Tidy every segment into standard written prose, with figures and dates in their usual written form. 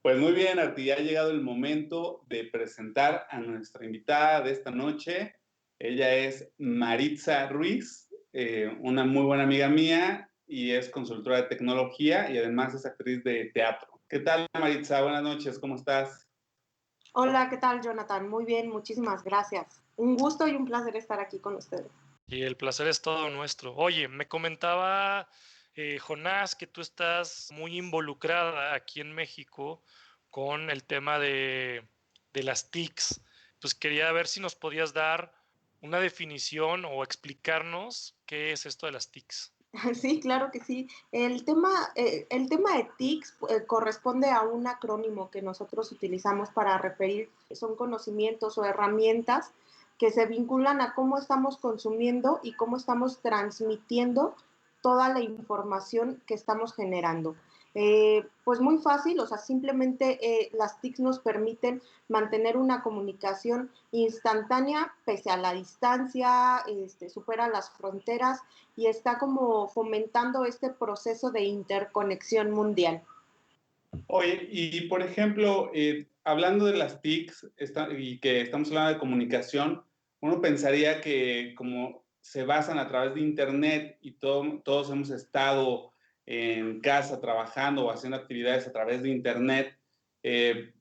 Pues muy bien, Arti, ya ha llegado el momento de presentar a nuestra invitada de esta noche. Ella es Maritza Ruiz, una muy buena amiga mía y es consultora de tecnología y además es actriz de teatro. ¿Qué tal, Maritza? Buenas noches, ¿cómo estás? Hola, ¿qué tal, Jonathan? Muy bien, muchísimas gracias. Un gusto y un placer estar aquí con ustedes. Y el placer es todo nuestro. Oye, me comentaba Jonás que tú estás muy involucrada aquí en México con el tema de las TICs. Pues quería ver si nos podías dar una definición o explicarnos qué es esto de las TICs. Sí, claro que sí. El tema de TICS corresponde a un acrónimo que nosotros utilizamos para referir, son conocimientos o herramientas que se vinculan a cómo estamos consumiendo y cómo estamos transmitiendo toda la información que estamos generando. Pues muy fácil, o sea, simplemente las TICs nos permiten mantener una comunicación instantánea pese a la distancia, supera las fronteras y está como fomentando este proceso de interconexión mundial. Oye, y por ejemplo, hablando de las TICs y que estamos hablando de comunicación, uno pensaría que como se basan a través de Internet y todos hemos estado en casa trabajando o haciendo actividades a través de Internet,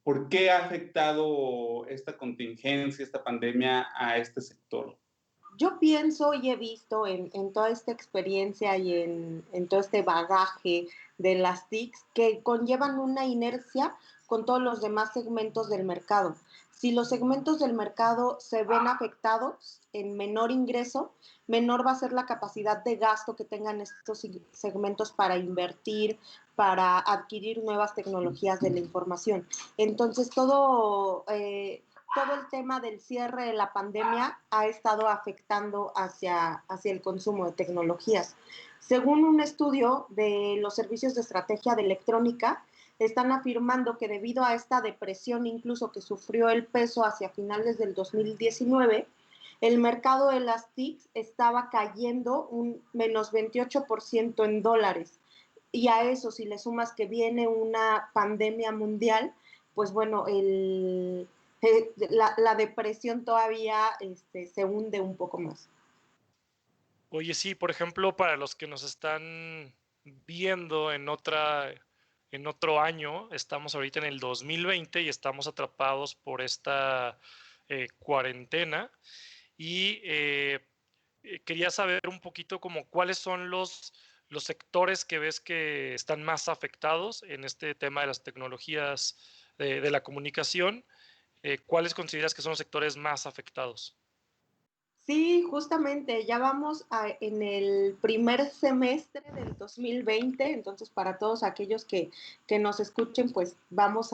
¿por qué ha afectado esta contingencia, esta pandemia a este sector? Yo pienso y he visto en toda esta experiencia y en todo este bagaje de las TICs que conllevan una inercia con todos los demás segmentos del mercado. Si los segmentos del mercado se ven afectados en menor ingreso, menor va a ser la capacidad de gasto que tengan estos segmentos para invertir, para adquirir nuevas tecnologías de la información. Entonces, todo el tema del cierre de la pandemia ha estado afectando hacia el consumo de tecnologías. Según un estudio de los servicios de estrategia de electrónica, están afirmando que debido a esta depresión incluso que sufrió el peso hacia finales del 2019, el mercado de las TICs estaba cayendo un menos 28% en dólares. Y a eso, si le sumas que viene una pandemia mundial, pues bueno, la depresión todavía se hunde un poco más. Oye, sí, por ejemplo, para los que nos están viendo en otro año, estamos ahorita en el 2020 y estamos atrapados por esta cuarentena y quería saber un poquito como cuáles son los sectores que ves que están más afectados en este tema de las tecnologías de la comunicación. ¿Cuáles consideras que son los sectores más afectados? Sí, justamente, ya vamos en el primer semestre del 2020, entonces para todos aquellos que nos escuchen, pues vamos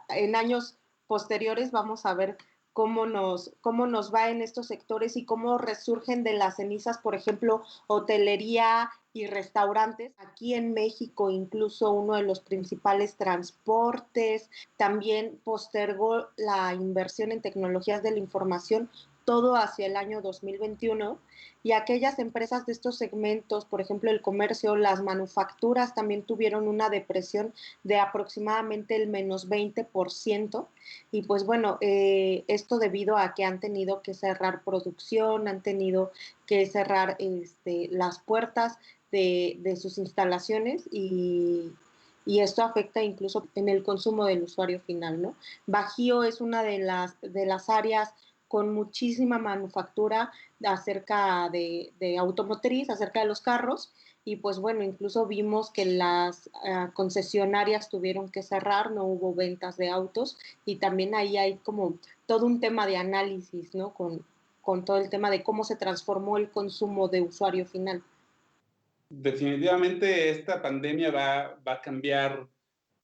en años posteriores vamos a ver cómo nos va en estos sectores y cómo resurgen de las cenizas, por ejemplo, hotelería y restaurantes. Aquí en México, incluso uno de los principales transportes, también postergó la inversión en tecnologías de la información todo hacia el año 2021 y aquellas empresas de estos segmentos, por ejemplo el comercio, las manufacturas también tuvieron una depresión de aproximadamente el menos 20% y pues bueno, esto debido a que han tenido que cerrar producción, han tenido que cerrar las puertas de sus instalaciones y esto afecta incluso en el consumo del usuario final, ¿no? Bajío es una de las áreas con muchísima manufactura acerca de automotriz, acerca de los carros, y pues bueno, incluso vimos que las concesionarias tuvieron que cerrar, no hubo ventas de autos, y también ahí hay como todo un tema de análisis, ¿no? Con todo el tema de cómo se transformó el consumo de usuario final. Definitivamente esta pandemia va a cambiar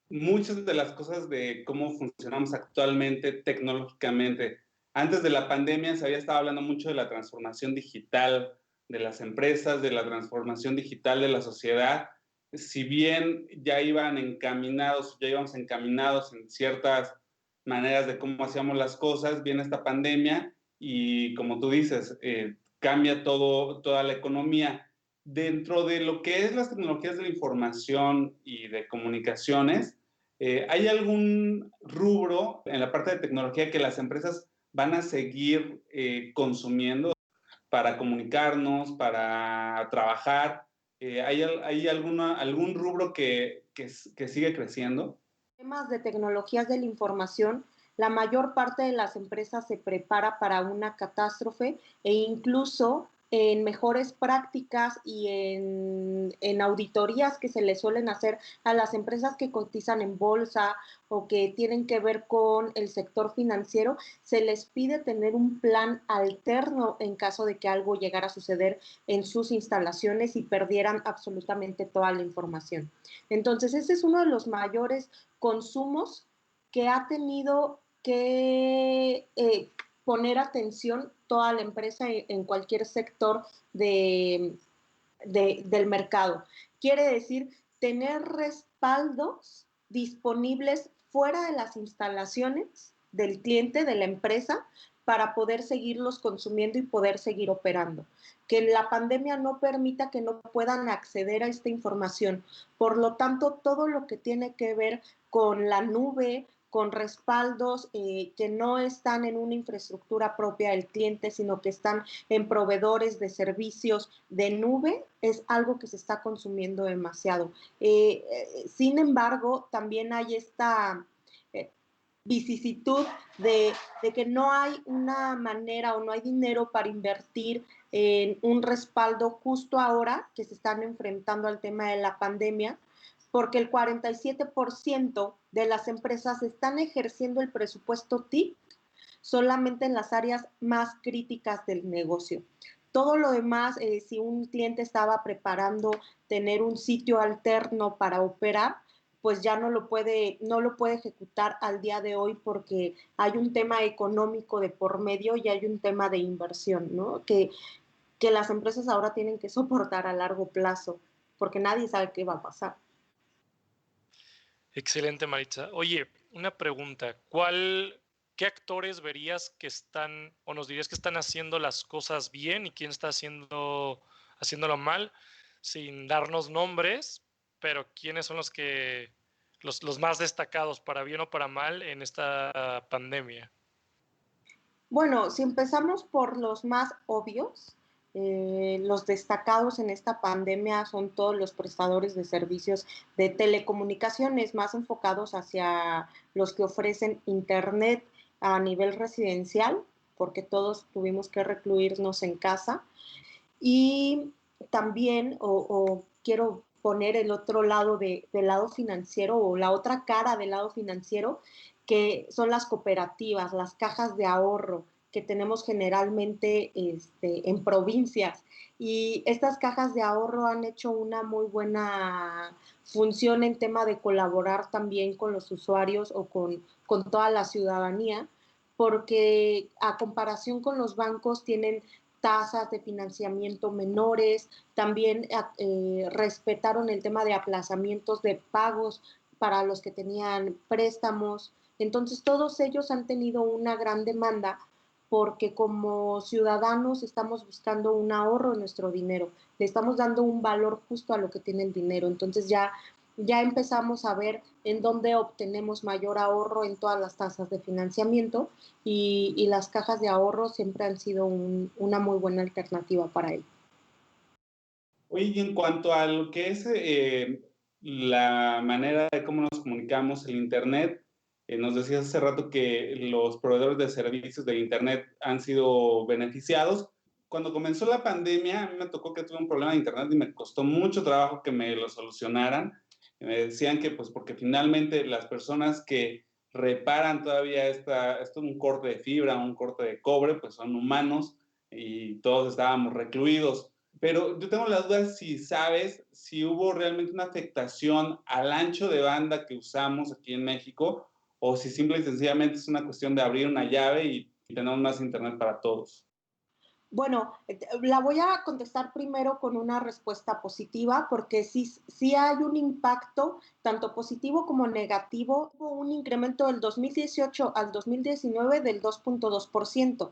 muchas de las cosas de cómo funcionamos actualmente tecnológicamente. Antes de la pandemia se había estado hablando mucho de la transformación digital de las empresas, de la transformación digital de la sociedad. Si bien ya íbamos encaminados en ciertas maneras de cómo hacíamos las cosas, viene esta pandemia y como tú dices, cambia toda la economía. Dentro de lo que es las tecnologías de la información y de comunicaciones, ¿Hay algún rubro en la parte de tecnología que las empresas van a seguir consumiendo para comunicarnos, para trabajar? ¿Hay algún rubro que sigue creciendo? Temas de tecnologías de la información, la mayor parte de las empresas se prepara para una catástrofe e incluso en mejores prácticas y en auditorías que se le suelen hacer a las empresas que cotizan en bolsa o que tienen que ver con el sector financiero, se les pide tener un plan alterno en caso de que algo llegara a suceder en sus instalaciones y perdieran absolutamente toda la información. Entonces, ese es uno de los mayores consumos que ha tenido que poner atención toda la empresa en cualquier sector del mercado. Quiere decir tener respaldos disponibles fuera de las instalaciones del cliente, de la empresa, para poder seguirlos consumiendo y poder seguir operando. Que la pandemia no permita que no puedan acceder a esta información. Por lo tanto, todo lo que tiene que ver con la nube, con respaldos que no están en una infraestructura propia del cliente, sino que están en proveedores de servicios de nube, es algo que se está consumiendo demasiado. Sin embargo, también hay esta vicisitud de que no hay una manera o no hay dinero para invertir en un respaldo justo ahora que se están enfrentando al tema de la pandemia, porque el 47% de las empresas están ejerciendo el presupuesto TIC solamente en las áreas más críticas del negocio. Todo lo demás, si un cliente estaba preparando tener un sitio alterno para operar, pues ya no lo puede ejecutar al día de hoy porque hay un tema económico de por medio y hay un tema de inversión, ¿no? Que las empresas ahora tienen que soportar a largo plazo porque nadie sabe qué va a pasar. Excelente, Maritza. Oye, una pregunta. ¿Qué actores verías que están, o nos dirías que están haciendo las cosas bien y quién está haciéndolo mal, sin darnos nombres, pero quiénes son los más destacados, para bien o para mal, en esta pandemia? Bueno, si empezamos por los más obvios, los destacados en esta pandemia son todos los prestadores de servicios de telecomunicaciones más enfocados hacia los que ofrecen Internet a nivel residencial, porque todos tuvimos que recluirnos en casa. Y también, o quiero poner el otro lado del lado financiero o la otra cara del lado financiero, que son las cooperativas, las cajas de ahorro que tenemos generalmente en provincias. Y estas cajas de ahorro han hecho una muy buena función en tema de colaborar también con los usuarios o con toda la ciudadanía, porque a comparación con los bancos tienen tasas de financiamiento menores, también respetaron el tema de aplazamientos de pagos para los que tenían préstamos. Entonces, todos ellos han tenido una gran demanda porque como ciudadanos estamos buscando un ahorro en nuestro dinero, le estamos dando un valor justo a lo que tiene el dinero. Entonces ya empezamos a ver en dónde obtenemos mayor ahorro en todas las tasas de financiamiento y las cajas de ahorro siempre han sido una muy buena alternativa para ello. Oye, y en cuanto a lo que es la manera de cómo nos comunicamos, el Internet, nos decías hace rato que los proveedores de servicios de Internet han sido beneficiados. Cuando comenzó la pandemia, a mí me tocó que tuve un problema de Internet y me costó mucho trabajo que me lo solucionaran. Me decían que, pues, porque finalmente las personas que reparan todavía un corte de fibra, un corte de cobre, pues son humanos y todos estábamos recluidos. Pero yo tengo la duda si sabes si hubo realmente una afectación al ancho de banda que usamos aquí en México o si simple y sencillamente es una cuestión de abrir una llave y tenemos más internet para todos. Bueno, la voy a contestar primero con una respuesta positiva, porque sí hay un impacto, tanto positivo como negativo. Hubo un incremento del 2018 al 2019 del 2.2%.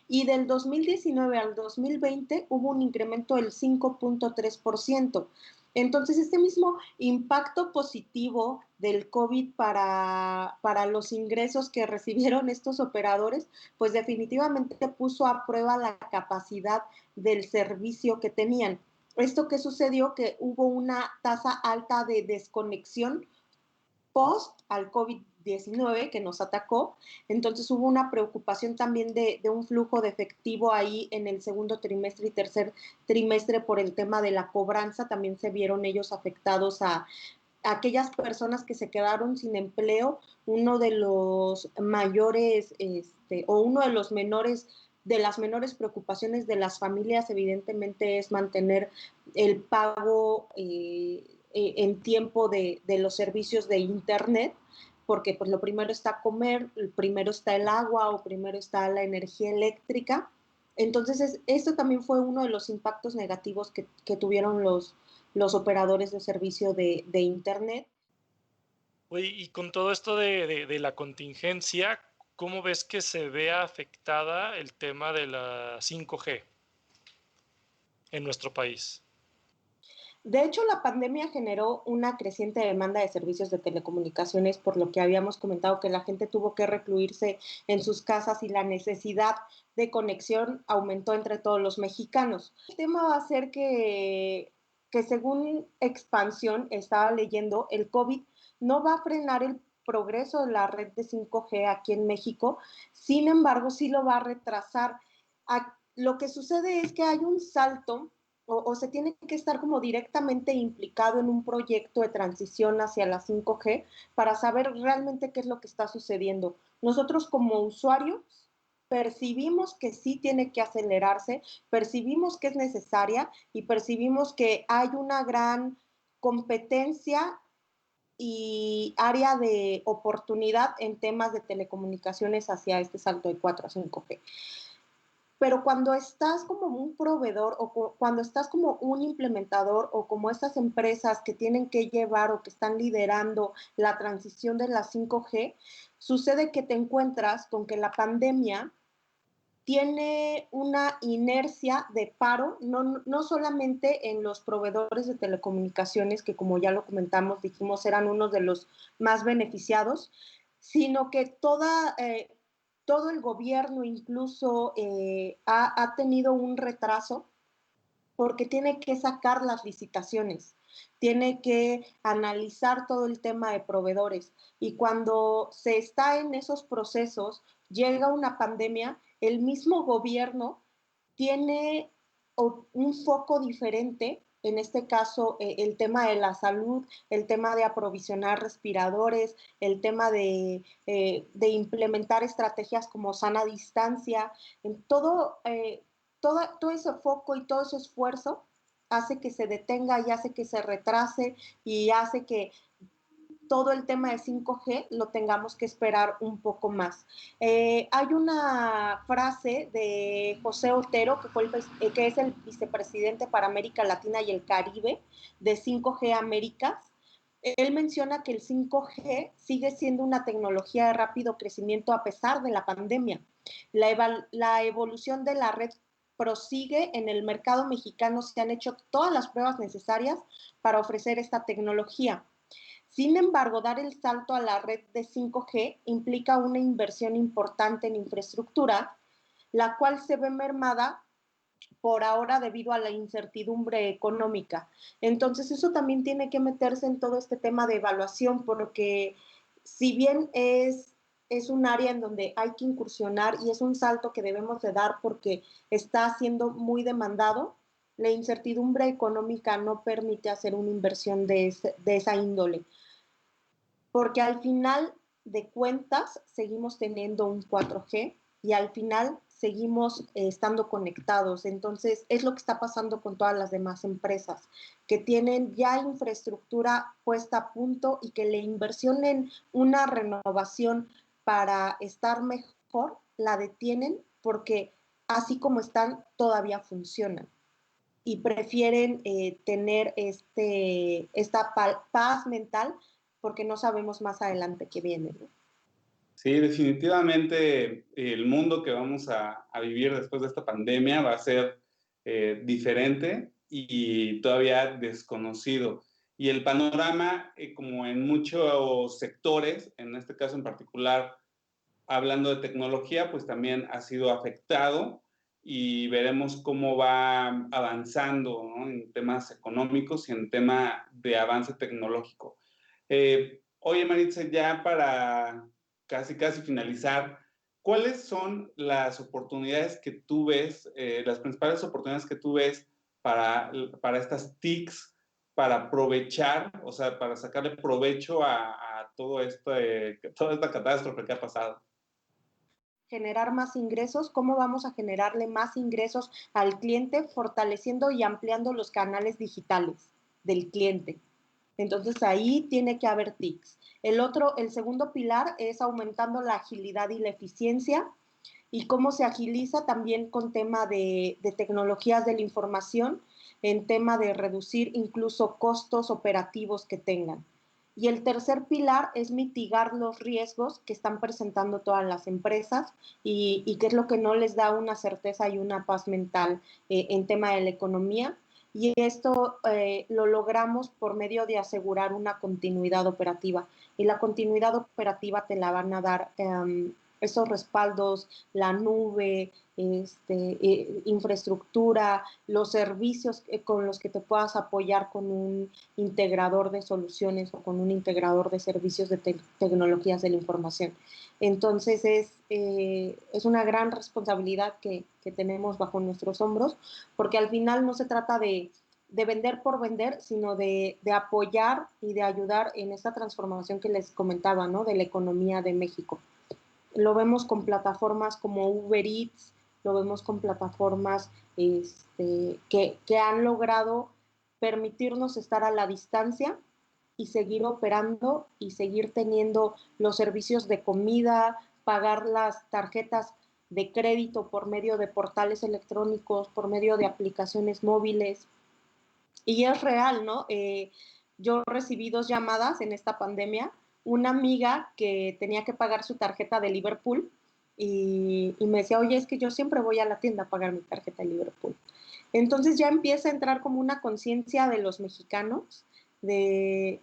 Y del 2019 al 2020 hubo un incremento del 5.3%. Entonces, este mismo impacto positivo del COVID para los ingresos que recibieron estos operadores, pues definitivamente puso a prueba la capacidad del servicio que tenían. ¿Esto qué sucedió? Que hubo una tasa alta de desconexión post al COVID-19 que nos atacó. Entonces hubo una preocupación también de un flujo de efectivo ahí en el segundo trimestre y tercer trimestre por el tema de la cobranza. También se vieron ellos afectados a aquellas personas que se quedaron sin empleo. Uno de los mayores o uno de los menores de las menores preocupaciones de las familias evidentemente es mantener el pago en tiempo de los servicios de internet, porque pues lo primero está comer, primero está el agua o primero está la energía eléctrica. Entonces esto también fue uno de los impactos negativos que tuvieron los operadores de servicio de internet. Oye, y con todo esto de la contingencia, ¿cómo ves que se vea afectada el tema de la 5G en nuestro país? De hecho, la pandemia generó una creciente demanda de servicios de telecomunicaciones, por lo que habíamos comentado que la gente tuvo que recluirse en sus casas y la necesidad de conexión aumentó entre todos los mexicanos. El tema va a ser que según Expansión, estaba leyendo, el COVID no va a frenar el progreso de la red de 5G aquí en México, sin embargo, sí lo va a retrasar. Lo que sucede es que hay un salto o se tiene que estar como directamente implicado en un proyecto de transición hacia la 5G para saber realmente qué es lo que está sucediendo. Nosotros como usuarios percibimos que sí tiene que acelerarse, percibimos que es necesaria y percibimos que hay una gran competencia y área de oportunidad en temas de telecomunicaciones hacia este salto de 4 a 5G. Pero cuando estás como un proveedor o cuando estás como un implementador o como estas empresas que tienen que llevar o que están liderando la transición de la 5G, sucede que te encuentras con que la pandemia tiene una inercia de paro, no solamente en los proveedores de telecomunicaciones, que como ya lo comentamos, dijimos, eran uno de los más beneficiados, sino que todo el gobierno incluso ha tenido un retraso porque tiene que sacar las licitaciones, tiene que analizar todo el tema de proveedores. Y cuando se está en esos procesos, llega una pandemia, el mismo gobierno tiene un foco diferente, en este caso el tema de la salud, el tema de aprovisionar respiradores, el tema de implementar estrategias como sana distancia, en todo ese foco y todo ese esfuerzo hace que se detenga y hace que se retrase y hace que todo el tema de 5G lo tengamos que esperar un poco más. Hay una frase de José Otero, que es el vicepresidente para América Latina y el Caribe de 5G Américas. Él menciona que el 5G sigue siendo una tecnología de rápido crecimiento a pesar de la pandemia. La evolución de la red prosigue. En el mercado mexicano se han hecho todas las pruebas necesarias para ofrecer esta tecnología. Sin embargo, dar el salto a la red de 5G implica una inversión importante en infraestructura, la cual se ve mermada por ahora debido a la incertidumbre económica. Entonces, eso también tiene que meterse en todo este tema de evaluación, porque si bien es un área en donde hay que incursionar y es un salto que debemos de dar porque está siendo muy demandado, la incertidumbre económica no permite hacer una inversión de esa índole, porque al final de cuentas seguimos teniendo un 4G y al final seguimos estando conectados. Entonces, es lo que está pasando con todas las demás empresas, que tienen ya infraestructura puesta a punto y que la inversión en una renovación para estar mejor la detienen porque así como están, todavía funcionan y prefieren tener esta paz mental porque no sabemos más adelante qué viene, ¿no? Sí, definitivamente el mundo que vamos a vivir después de esta pandemia va a ser diferente. y todavía desconocido. Y el panorama, como en muchos sectores, en este caso en particular, hablando de tecnología, pues también ha sido afectado y veremos cómo va avanzando, ¿no? En temas económicos y en tema de avance tecnológico. Oye, Maritza, ya para casi finalizar, ¿cuáles son las oportunidades que tú ves, las principales oportunidades que tú ves para estas TICs, para aprovechar, o sea, para sacarle provecho a todo esto, toda esta catástrofe que ha pasado? Generar más ingresos, cómo vamos a generarle más ingresos al cliente, fortaleciendo y ampliando los canales digitales del cliente. Entonces ahí tiene que haber TICs. El segundo pilar es aumentando la agilidad y la eficiencia, y cómo se agiliza también con tema de tecnologías de la información, en tema de reducir incluso costos operativos que tengan. Y el tercer pilar es mitigar los riesgos que están presentando todas las empresas y qué es lo que no les da una certeza y una paz mental en tema de la economía. Y esto lo logramos por medio de asegurar una continuidad operativa. Y la continuidad operativa te la van a dar esos respaldos, la nube, infraestructura, los servicios con los que te puedas apoyar con un integrador de soluciones o con un integrador de servicios de tecnologías de la información. Entonces es una gran responsabilidad que tenemos bajo nuestros hombros, porque al final no se trata de vender por vender, sino de apoyar y de ayudar en esta transformación que les comentaba, ¿no? De la economía de México. Lo vemos con como Uber Eats, lo vemos con plataformas que han logrado permitirnos estar a la distancia y seguir operando y seguir teniendo los servicios de comida, pagar las tarjetas de crédito por medio de portales electrónicos, por medio de aplicaciones móviles. Y es real, ¿no? Yo recibí 2 llamadas en esta pandemia, una amiga que tenía que pagar su tarjeta de Liverpool y me decía, oye, es que yo siempre voy a la tienda a pagar mi tarjeta de Liverpool. Entonces ya empieza a entrar como una conciencia de los mexicanos de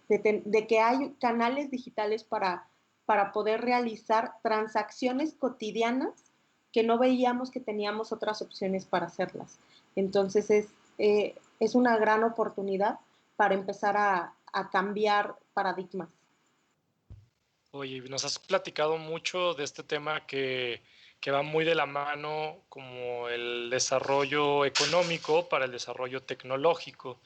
que hay canales digitales para poder realizar transacciones cotidianas que no veíamos que teníamos otras opciones para hacerlas. Entonces es una gran oportunidad para empezar a cambiar paradigmas. Oye, nos has platicado mucho de este tema que va muy de la mano como el desarrollo económico para el desarrollo tecnológico.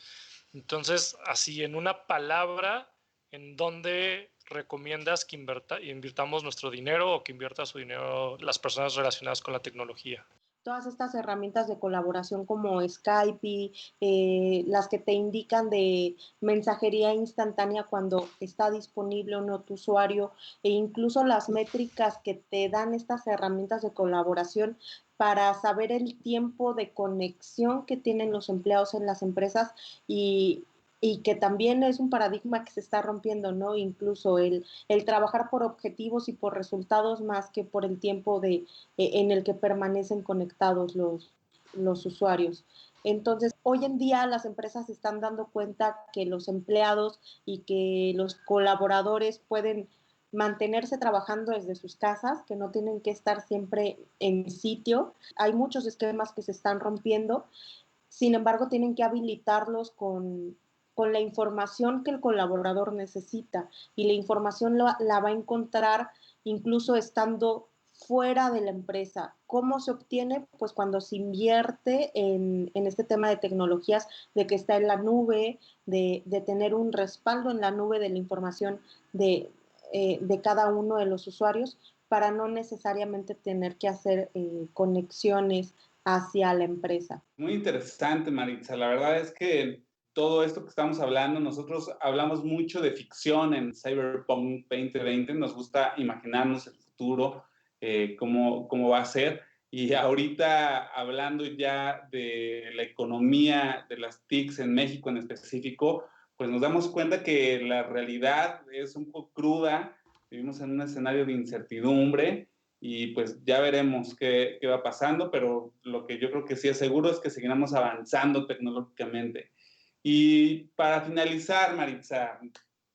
Entonces, así en una palabra, ¿en dónde recomiendas que invirtamos nuestro dinero o que invierta su dinero las personas relacionadas con la tecnología? Todas estas herramientas de colaboración como Skype, las que te indican de mensajería instantánea cuando está disponible o no tu usuario, e incluso las métricas que te dan estas herramientas de colaboración para saber el tiempo de conexión que tienen los empleados en las empresas y que también es un paradigma que se está rompiendo, ¿no? Incluso el trabajar por objetivos y por resultados más que por el tiempo en el que permanecen conectados los usuarios. Entonces, hoy en día las empresas se están dando cuenta que los empleados y que los colaboradores pueden mantenerse trabajando desde sus casas, que no tienen que estar siempre en sitio. Hay muchos esquemas que se están rompiendo, sin embargo, tienen que habilitarlos con la información que el colaborador necesita y la información la va a encontrar incluso estando fuera de la empresa. ¿Cómo se obtiene? Pues cuando se invierte en este tema de tecnologías, de que está en la nube, de tener un respaldo en la nube de la información de cada uno de los usuarios para no necesariamente tener que hacer conexiones hacia la empresa. Muy interesante, Maritza. La verdad es que todo esto que estamos hablando, nosotros hablamos mucho de ficción en Cyberpunk 2020, nos gusta imaginarnos el futuro, cómo va a ser. Y ahorita hablando ya de la economía de las TICs en México en específico, pues nos damos cuenta que la realidad es un poco cruda, vivimos en un escenario de incertidumbre y pues ya veremos qué va pasando, pero lo que yo creo que sí es seguro es que seguiremos avanzando tecnológicamente. Y para finalizar, Maritza,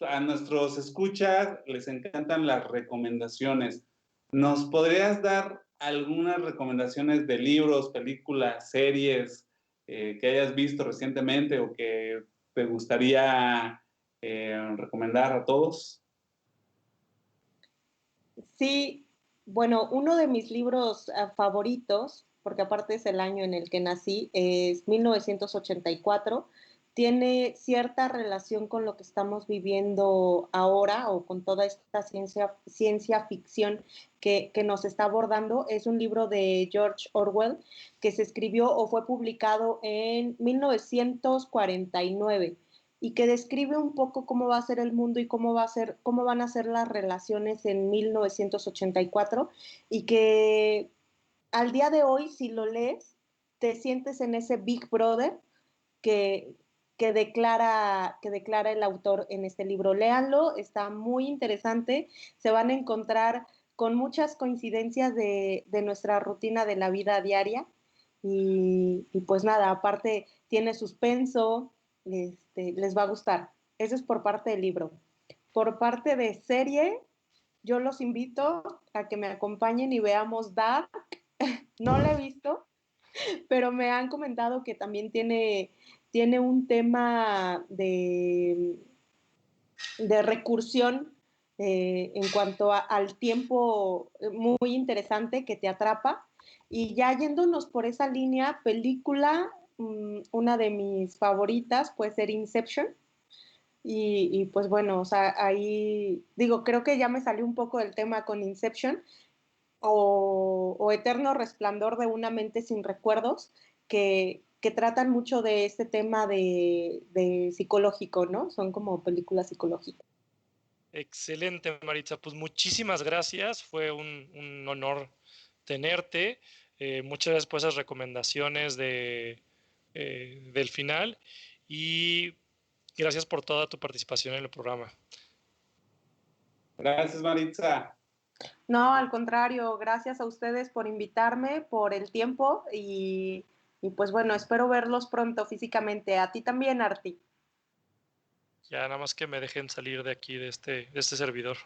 a nuestros escuchas les encantan las recomendaciones. ¿Nos podrías dar algunas recomendaciones de libros, películas, series que hayas visto recientemente o que te gustaría recomendar a todos? Sí, bueno, uno de mis libros favoritos, porque aparte es el año en el que nací, es 1984. Tiene cierta relación con lo que estamos viviendo ahora o con toda esta ciencia ficción que nos está abordando. Es un libro de George Orwell que se escribió o fue publicado en 1949 y que describe un poco cómo va a ser el mundo y cómo van a ser las relaciones en 1984 y que al día de hoy, si lo lees, te sientes en ese Big Brother que, que declara el autor en este libro. Léanlo, está muy interesante, se van a encontrar con muchas coincidencias de nuestra rutina de la vida diaria y pues nada, aparte tiene suspenso, les va a gustar. Eso es por parte del libro. Por parte de serie, yo los invito a que me acompañen y veamos Dark. No la he visto, pero me han comentado que también tiene un tema de recursión en cuanto al tiempo muy interesante que te atrapa. Y ya yéndonos por esa línea, película, una de mis favoritas puede ser Inception. Y pues bueno, o sea, ahí digo, creo que ya me salió un poco del tema con Inception o Eterno Resplandor de una mente sin recuerdos, que tratan mucho de este tema de psicológico, ¿no? Son como películas psicológicas. Excelente, Maritza. Pues muchísimas gracias. Fue un honor tenerte. Muchas gracias por esas recomendaciones del final y gracias por toda tu participación en el programa. Gracias, Maritza. No, al contrario, gracias a ustedes por invitarme, por el tiempo y pues bueno, espero verlos pronto físicamente. A ti también, Arti. Ya nada más que me dejen salir de aquí, de este servidor.